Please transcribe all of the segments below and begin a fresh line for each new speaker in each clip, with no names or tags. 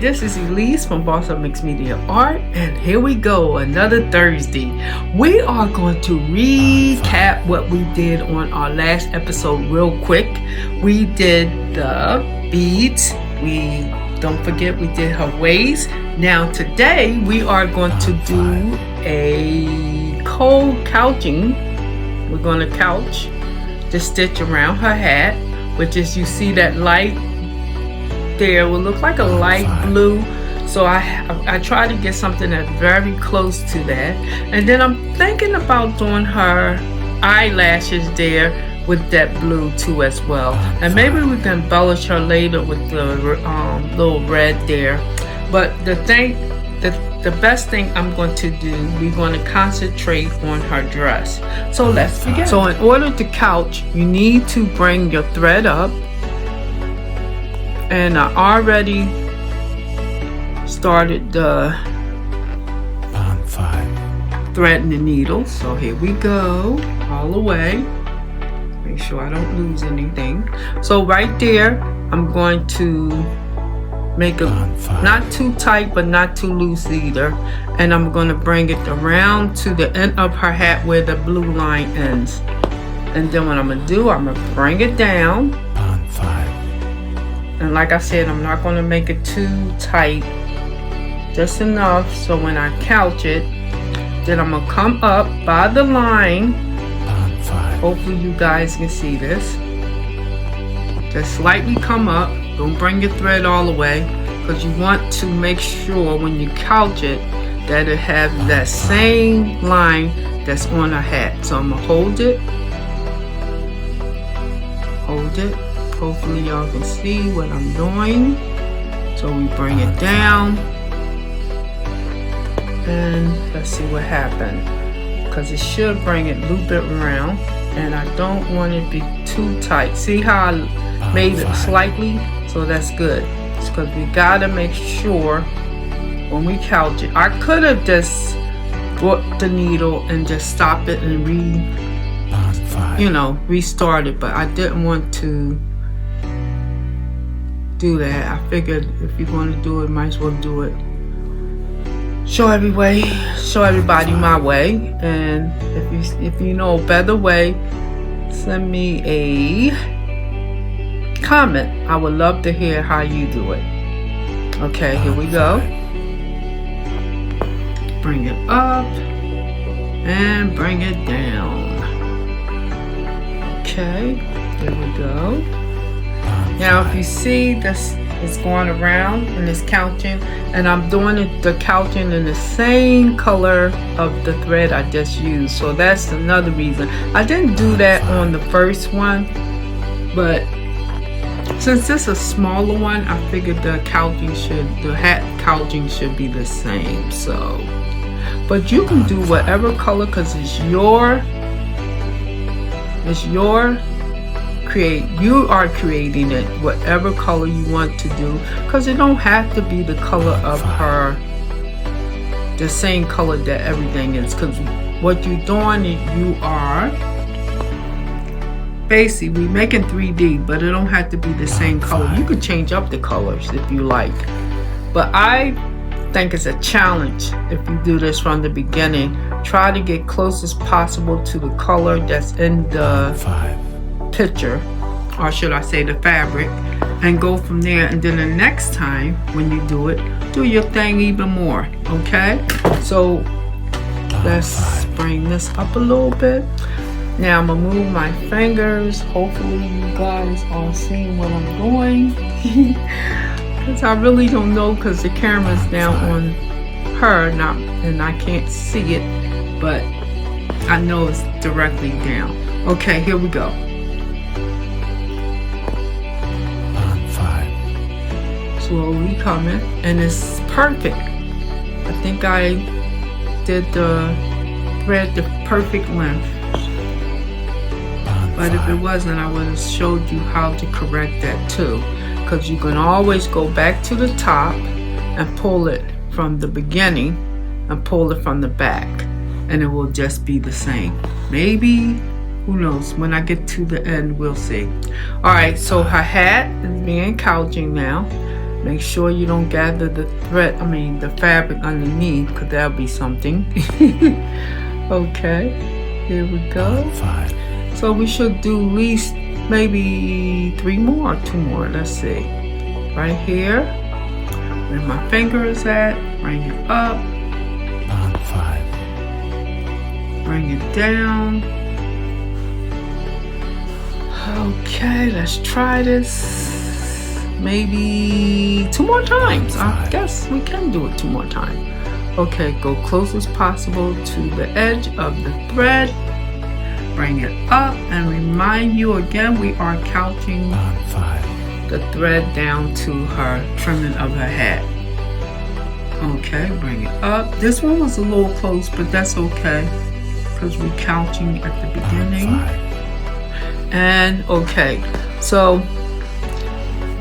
this is Elise from Bossupmixmedia Art, and here we go, another Thursday. We are going to recap what we did on our last episode real quick. We did the beads. Don't forget we did her waist. Now today we are going to do a cold couching. We're going to couch the stitch around her hat, which is, you see that light there will look like a light blue, so I try to get something that's very close to that. And then I'm thinking about doing her eyelashes there with that blue too as well, and maybe we can embellish her later with the little red there. But the best thing I'm going to do, we're going to concentrate on her dress. So let's begin. So in order to couch, you need to bring your thread up. And I already started the threading the needle. So here we go, all the way. Make sure I don't lose anything. So right there, I'm going to make it not too tight, but not too loose either. And I'm going to bring it around to the end of her hat where the blue line ends. And then what I'm going to do, I'm going to bring it down. And like I said, I'm not going to make it too tight, just enough so when I couch it, then I'm going to come up by the line. Hopefully you guys can see this. Just slightly come up. Don't bring your thread all the way, because you want to make sure when you couch it that it has that same line that's on her hat. So I'm going to hold it. Hopefully y'all can see what I'm doing. So we bring it down, and let's see what happened, because it should bring it, loop it around, and I don't want it to be too tight. See how I made it slightly? So that's good. It's because we gotta make sure when we couch it. I could have just brought the needle and just stop it and restart it, but I didn't want to do that. I figured if you're going to do it, might as well do it. Show everybody my way. And if you know a better way, send me a comment. I would love to hear how you do it. Okay, here we go. Bring it up and bring it down. Okay, here we go. Now if you see this is going around and it's couching, and I'm doing the couching in the same color of the thread I just used. So that's another reason. I didn't do that on the first one, but since this is a smaller one, I figured the hat couching should be the same. So, but you can do whatever color, because you are creating it whatever color you want to do, because it don't have to be the color of her, the same color that everything is, because what you're doing is you are basically making 3D, but it don't have to be the same color. You could change up the colors if you like, but I think it's a challenge if you do this from the beginning. Try to get close as possible to the color that's in the picture, or should I say the fabric, and go from there. And then the next time when you do it, do your thing even more. Okay, so let's bring this up a little bit. Now I'm gonna move my fingers. Hopefully you guys are seeing what I'm doing, because I really don't know, because the camera's down on her and I can't see it, but I know it's directly down. Okay, here we go. Slowly coming, and it's perfect. I think I did the thread the perfect length, but if it wasn't, I would have showed you how to correct that too, because you can always go back to the top and pull it from the beginning and pull it from the back, and it will just be the same. Maybe, who knows, when I get to the end we'll see. Alright, so her hat is being couching now, Make sure you don't gather the the fabric underneath, because that'll be something. Okay, here we go. So we should do at least maybe 3 more or 2 more. Let's see. Right here, where my finger is at, bring it up. Bring it down. Okay, let's try this. Maybe 2 more times. I guess we can do it 2 more times. Okay, go close as possible to the edge of the thread. Bring it up and remind you again, we are counting the thread down to her trimming of her hat. Okay, bring it up. This one was a little close, but that's okay, because we're counting at the beginning. And okay, so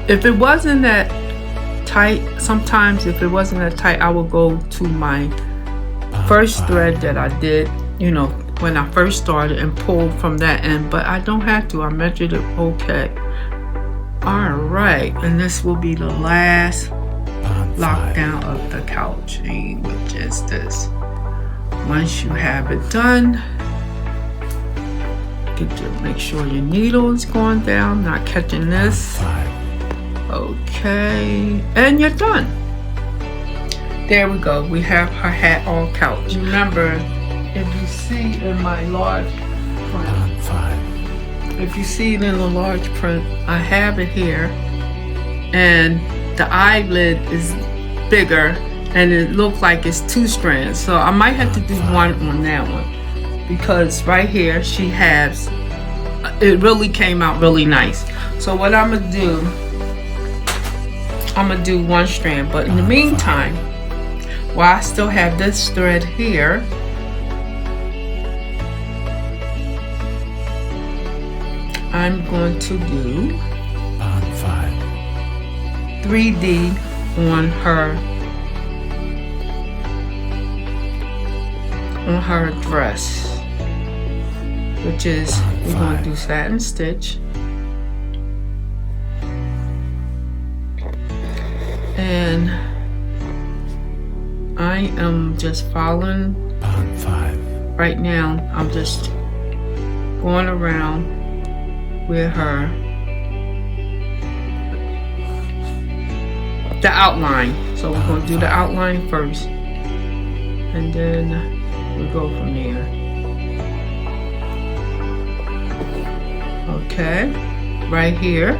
if it wasn't that tight, sometimes if it wasn't that tight, I will go to my first thread that I did, when I first started, and pull from that end, but I don't have to. I measured it okay. All right, and this will be the last lockdown of the couch, which is this. Once you have it done, make sure your needle is going down, not catching this. Okay, and you're done. There we go. We have her hat all couched. Remember, if you see in my large print, if you see it in the large print, I have it here, and the eyelid is bigger, and it looks like it's 2 strands. So I might have to do 1 on that one, because right here she has, it really came out really nice. So what I'm gonna do 1 strand, but in the meantime, while I still have this thread here, I'm going to do 3D on her dress, which is, we're going to do satin stitch, and I am just following right now. I'm just going around with her, the outline. So we're going to do the outline first, and then we'll go from there. Okay, right here.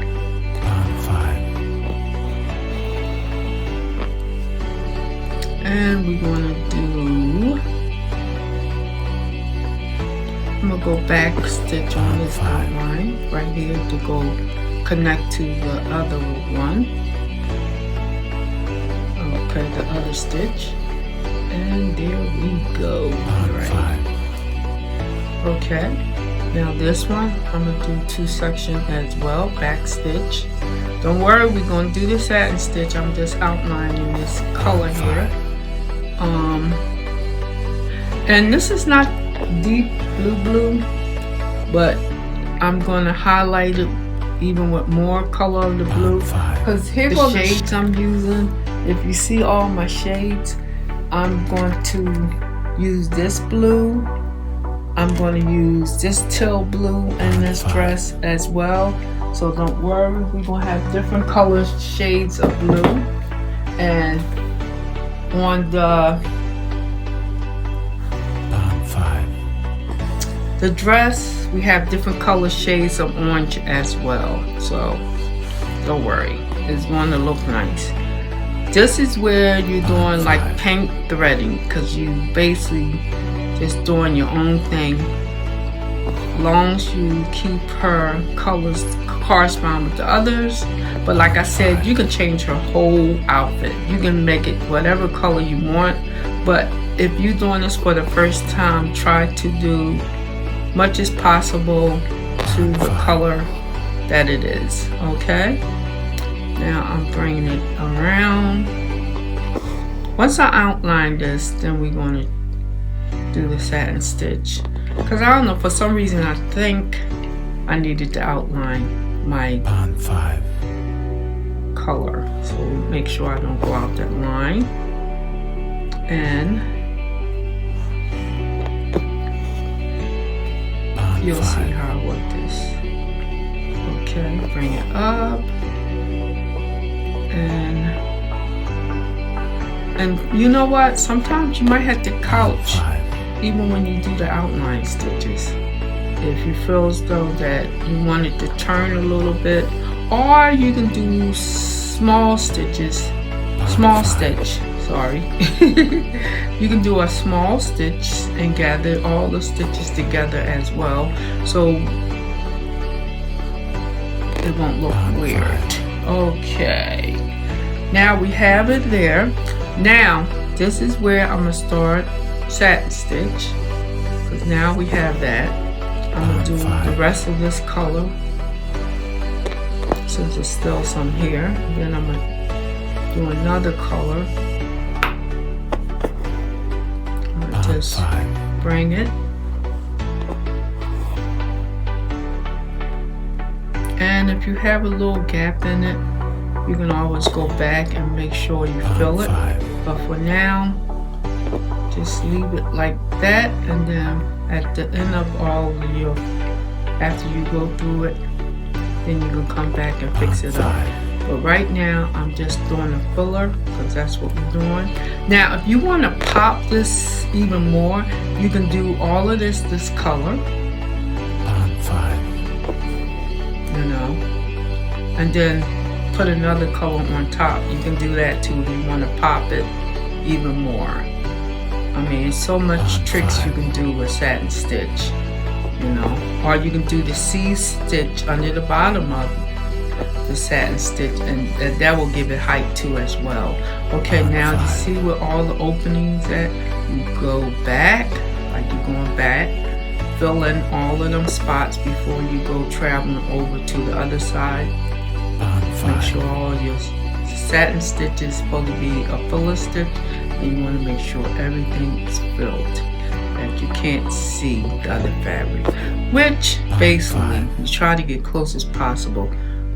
And we're going to do, I'm going to go back stitch on this outline right here to go connect to the other one. Okay, the other stitch. And there we go. Alright. Okay, now this one, I'm going to do 2 sections as well, back stitch. Don't worry, we're going to do the satin stitch. I'm just outlining this color here. And this is not deep blue, but I'm going to highlight it even with more color of the blue, because here's the shades I'm using. If you see all my shades, I'm going to use this blue. I'm going to use this teal blue in this dress as well. So don't worry, we're going to have different colors, shades of blue. And on the dress, we have different color shades of orange as well. So don't worry, it's going to look nice. This is where you're doing like paint threading, because you basically just doing your own thing. As long as you keep her colors correspond with the others. But like I said, you can change her whole outfit. You can make it whatever color you want. But if you're doing this for the first time, try to do much as possible to the color that it is. Okay, now I'm bringing it around. Once I outline this, then we're going to do the satin stitch, because I don't know, for some reason I think I needed to outline my color. So make sure I don't go out that line. And you'll see how I work this. Okay, bring it up. And you know what? Sometimes you might have to couch even when you do the outline stitches. If you feel as though that you want it to turn a little bit, or you can do small stitch, sorry. You can do a small stitch and gather all the stitches together as well, so it won't look weird. Okay, now we have it there. Now this is where I'm gonna start satin stitch, because now we have that. I'm gonna do the rest of this color since there's still some here. Then I'm gonna do another color. I'm gonna just bring it. And if you have a little gap in it, you can always go back and make sure you fill it. But for now, just leave it like that, and then at the end of all of your, after you go through it, then you can come back and fix it up. But right now, I'm just doing a filler because that's what we're doing. Now, if you want to pop this even more, you can do all of this color, you know, and then put another color on top. You can do that too if you want to pop it even more. I mean, so much tricks you can do with satin stitch, you know. Or you can do the C stitch under the bottom of the satin stitch, and that will give it height too as well. Okay, now you see where all the openings at? You go back, like you're going back, fill in all of them spots before you go traveling over to the other side. Make sure all your satin stitch is supposed to be a filler stitch, and you want to make sure everything is filled, that you can't see the other fabric, which basically you try to get close as possible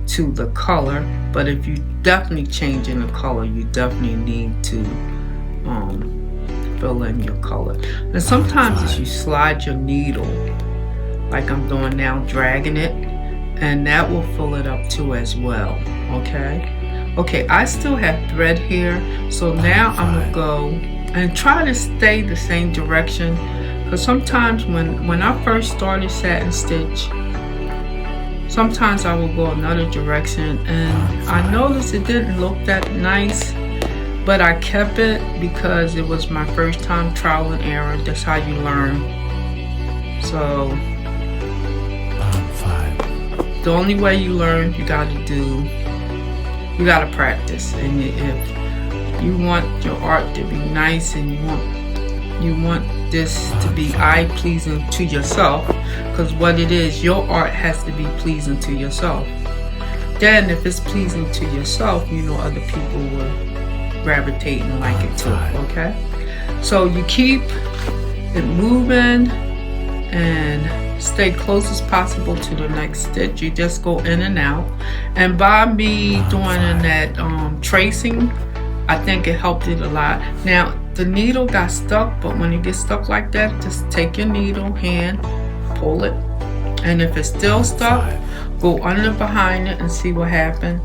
to the color. But if you definitely changing the color, you definitely need to fill in your color. And sometimes as you slide your needle, like I'm doing now, dragging it, and that will fill it up too as well. Okay, I still have thread here, so now I'm gonna go and try to stay the same direction, because sometimes when I first started satin stitch, sometimes I will go another direction, and I noticed it didn't look that nice, but I kept it because it was my first time trial and error. That's how you learn. So the only way you learn, you gotta practice. And if you want your art to be nice, and you want this to be eye pleasing to yourself, because what it is, your art has to be pleasing to yourself. Then if it's pleasing to yourself, you know other people will gravitate and like it too. Okay, so you keep it moving and stay close as possible to the next stitch. You just go in and out, and by me doing that tracing, I think it helped it a lot. Now the needle got stuck, but when it gets stuck like that, just take your needle, hand, pull it, and if it's still stuck, go under behind it and see what happened.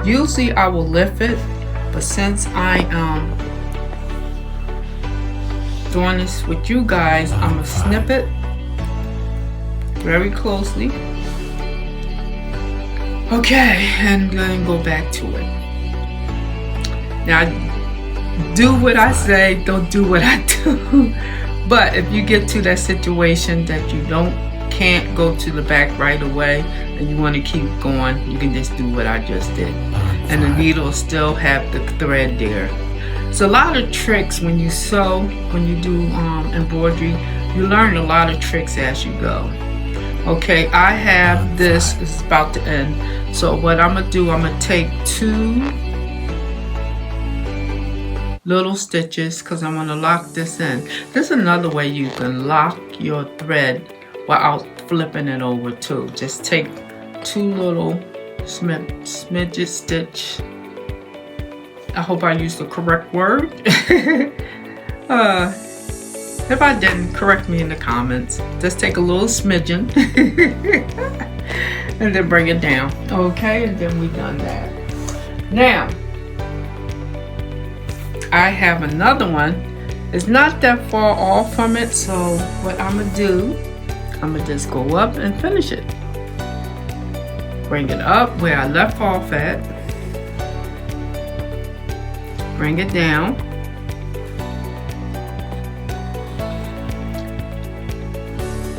Usually I will lift it, but since I am doing this with you guys, I'm gonna snip it very closely. Okay, and then go back to it. Now, do what I say, don't do what I do. But if you get to that situation that you can't go to the back right away and you want to keep going, you can just do what I just did. And the needle will still have the thread there. It's a lot of tricks when you sew, when you do embroidery. You learn a lot of tricks as you go. Okay, I have this, it's about to end. So what I'm gonna do, I'm gonna take 2 little stitches, because I'm gonna lock this in. There's another way you can lock your thread without flipping it over too. Just take 2 little smidget stitch. I hope I used the correct word. If I didn't, correct me in the comments. Just take a little smidgen and then bring it down. Okay, and then we done that. Now, I have another one. It's not that far off from it, so what I'm gonna do, I'm gonna just go up and finish it. Bring it up where I left off at. Bring it down.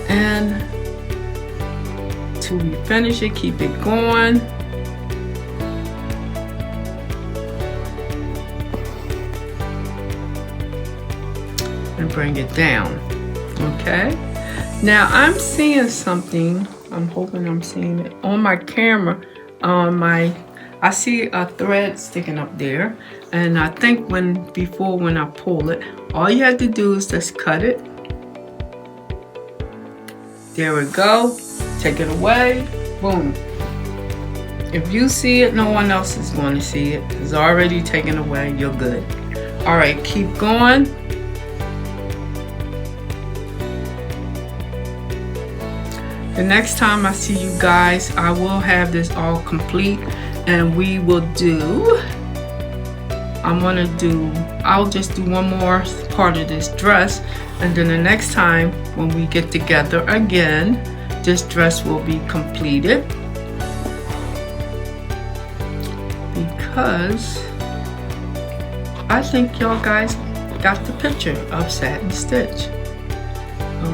And till we finish it, keep it going. And bring it down. Okay. Now I'm seeing something. I'm hoping I'm seeing it on my camera. I see a thread sticking up there, and I think before when I pull it, all you have to do is just cut it. There we go. Take it away. Boom. If you see it, no one else is going to see it. It's already taken away. You're good. All right, keep going. The next time I see you guys, I will have this all complete, and we will do, I'll just do one more part of this dress, and then the next time when we get together again, this dress will be completed, because I think y'all guys got the picture of satin stitch.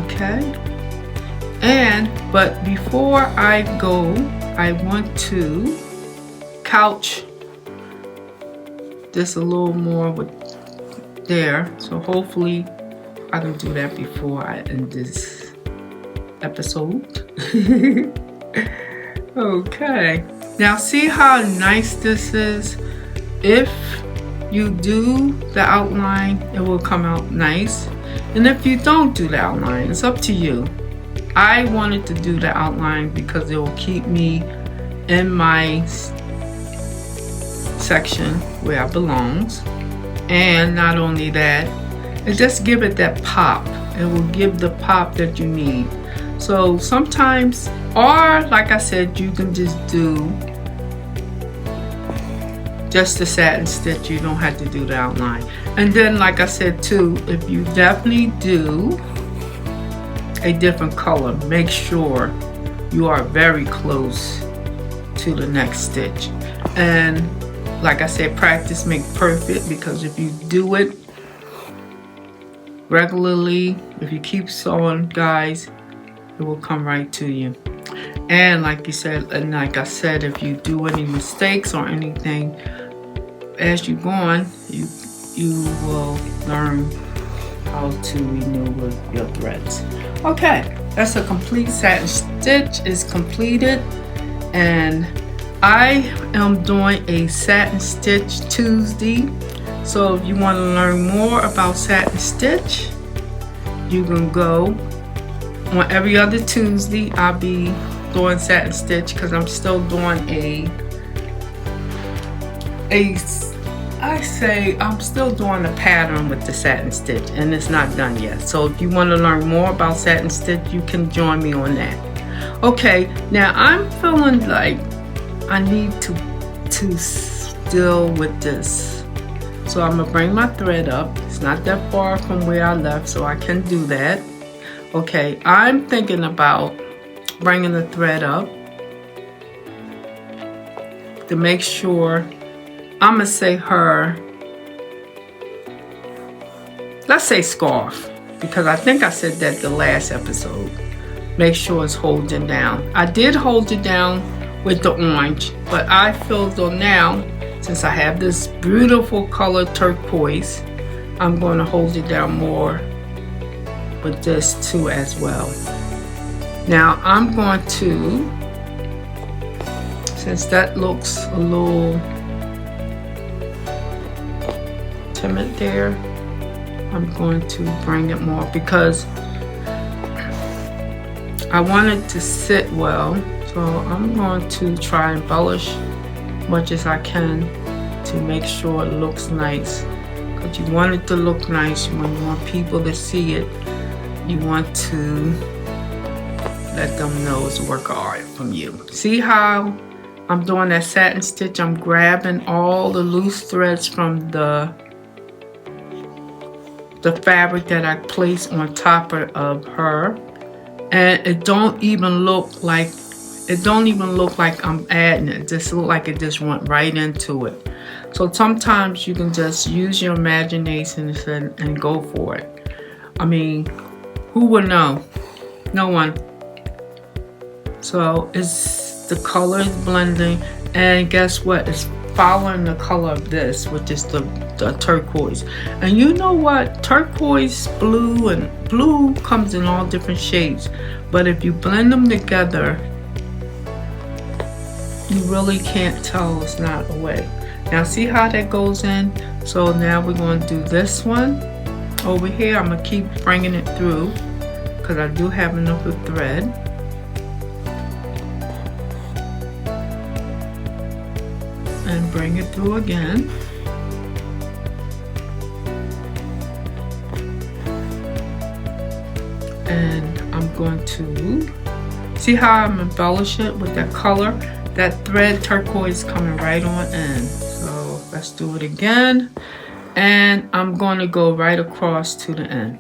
Okay, but before I go, I want to couch this a little more with there, so hopefully I can do that before I end this episode. Okay, now see how nice this is. If you do the outline, it will come out nice, and if you don't do the outline, it's up to you. I wanted to do the outline because it will keep me in my section where I belongs, and not only that, it just give it that pop. It will give the pop that you need. So sometimes, or like I said, you can just do just the satin stitch. You don't have to do the outline. And then like I said too, if you definitely do a different color, make sure you are very close to the next stitch. And like I said, practice makes perfect, because if you do it regularly, if you keep sewing, guys, it will come right to you. And like I said, if you do any mistakes or anything as you go on, you will learn how to maneuver your threads. Okay, that's a complete satin stitch. Is completed, and I am doing a satin stitch Tuesday. So if you want to learn more about satin stitch, you can go on every other Tuesday. I'll be doing satin stitch because I'm still doing I'm still doing a pattern with the satin stitch, and it's not done yet. So if you want to learn more about satin stitch, you can join me on that. Okay, now I'm feeling like I need to still with this. So I'm gonna bring my thread up. It's not that far from where I left, so I can do that. Okay, I'm thinking about bringing the thread up to make sure. I'm gonna say let's say scarf, because I think I said that the last episode. Make sure it's holding down. I did hold it down with the orange, but I feel though now, since I have this beautiful color turquoise, I'm going to hold it down more with this too as well. Now I'm going to, since that looks a little timid there, I'm going to bring it more because I want it to sit well. So So I'm going to try and embellish much as I can to make sure it looks nice. Because you want it to look nice. When you want people to see it, you want to let them know it's a work of art from you. See how I'm doing that satin stitch? I'm grabbing all the loose threads from the fabric that I placed on top of her, and it don't even look like I'm adding it. It just look like it just went right into it. So sometimes you can just use your imagination and go for it. I mean, who would know? No one. So it's the colors blending, and guess what? It's following the color of this, which is the turquoise. And you know what? Turquoise, blue, and blue comes in all different shades. But if you blend them together, you really can't tell it's not away. Now see how that goes in? So now we're going to do this one. Over here, I'm going to keep bringing it through because I do have enough of thread. And bring it through again. And I'm going to see how I'm embellish it with that color. That thread turquoise coming right on in. So let's do it again. And I'm going to go right across to the end.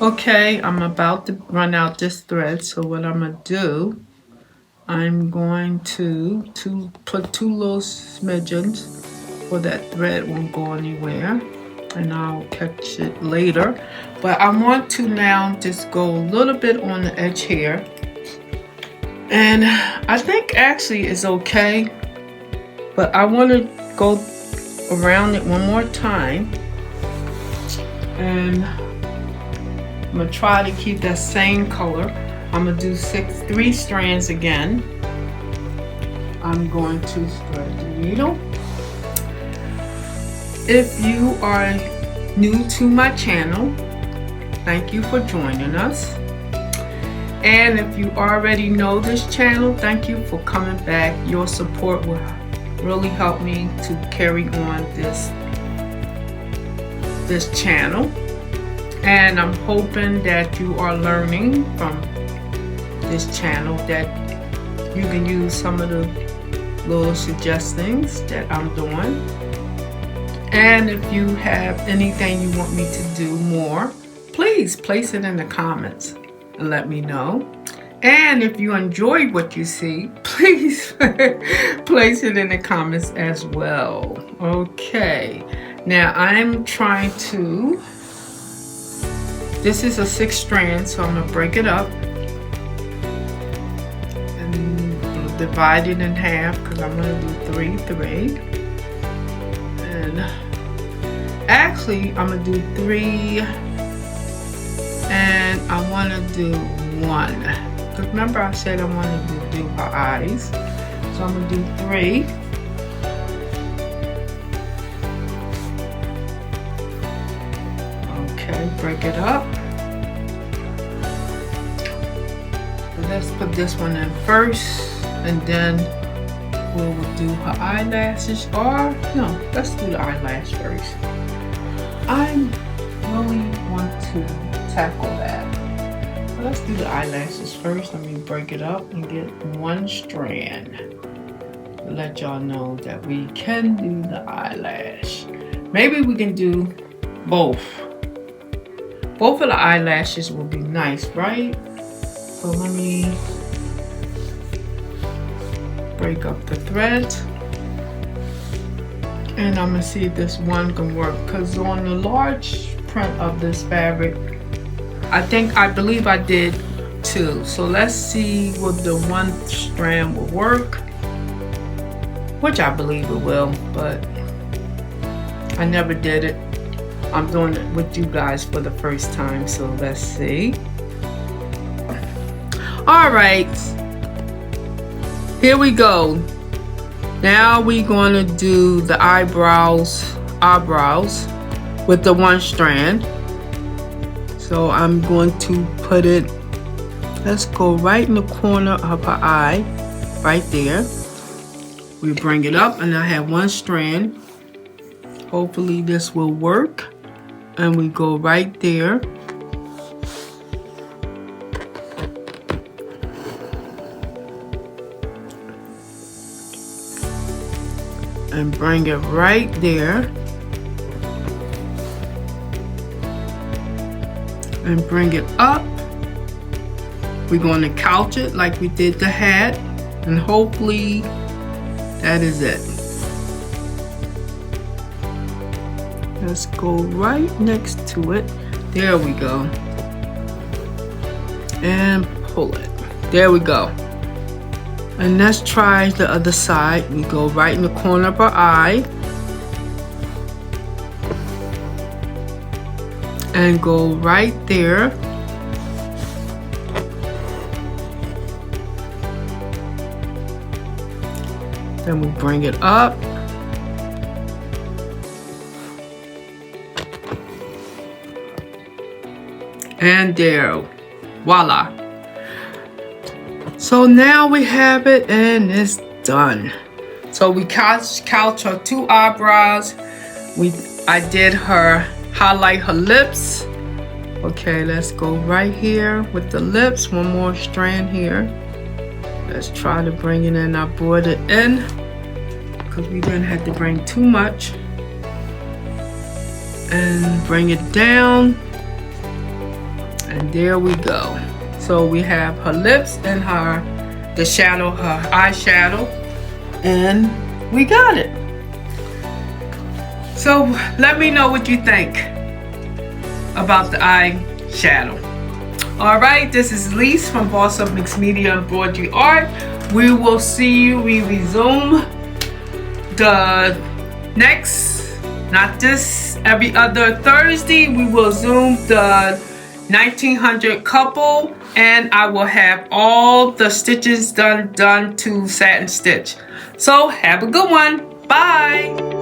Okay, I'm about to run out this thread, so what I'm gonna do I'm going to put 2 little smidgens so that thread won't go anywhere, and I'll catch it later. But I want to now just go a little bit on the edge here, and I think actually it's okay, but I want to go around it one more time, and I'm gonna try to keep that same color. I'm gonna do 3 strands again. I'm going to thread the needle. If you are new to my channel, thank you for joining us. And if you already know this channel, thank you for coming back. Your support will really help me to carry on this channel. And I'm hoping that you are learning from this channel, that you can use some of the little suggestions that I'm doing. And if you have anything you want me to do more, please place it in the comments and let me know. And if you enjoy what you see, please place it in the comments as well. Okay, now I'm trying to, this is a 6 strand, so I'm gonna break it up and divide it in half, because I'm gonna do 3, 3. And actually I'm gonna do 3, and I wanna do 1. Because remember I said I wanted to do her eyes. So I'm gonna do 3. Okay, break it up. So let's put this one in first, and then we'll do her eyelashes. Or no, let's do the eyelash first. I really want to tackle that. Let's do the eyelashes first. Let me break it up and get 1 strand to let y'all know that we can do the eyelash. Maybe we can do both. Both of the eyelashes will be nice, right? So let me break up the threads, and I'm gonna see if this one can work, because on the large print of this fabric, I believe I did 2. So let's see what the 1 strand will work, which I believe it will, but I never did it. I'm doing it with you guys for the first time, so let's see. All right, here we go. Now we're gonna do the eyebrows with the 1 strand. So I'm going to put it, let's go right in the corner of her eye, right there. We bring it up, and I have 1 strand. Hopefully this will work. And we go right there. And bring it right there. And bring it up. We're going to couch it like we did the hat, and hopefully that is it. Let's go right next to it. There we go. And pull it. There we go. And let's try the other side. We go right in the corner of our eye. And go right there. Then we bring it up. And there, voila. So now we have it, and it's done. So we couch her 2 eyebrows. I did highlight her lips. Okay, let's go right here with the lips. 1 more strand here. Let's try to bring it in. I brought it in because we didn't have to bring too much. And bring it down. And there we go. So we have her lips and her the shadow, her eyeshadow, and we got it. So let me know what you think about the eyeshadow. All right, this is Lise from Bossupmixmedia Embroidery Art. We will see you. We resume the next, not this, every other Thursday. We will zoom the 1900 couple, and I will have all the stitches done to satin stitch. So have a good one. Bye.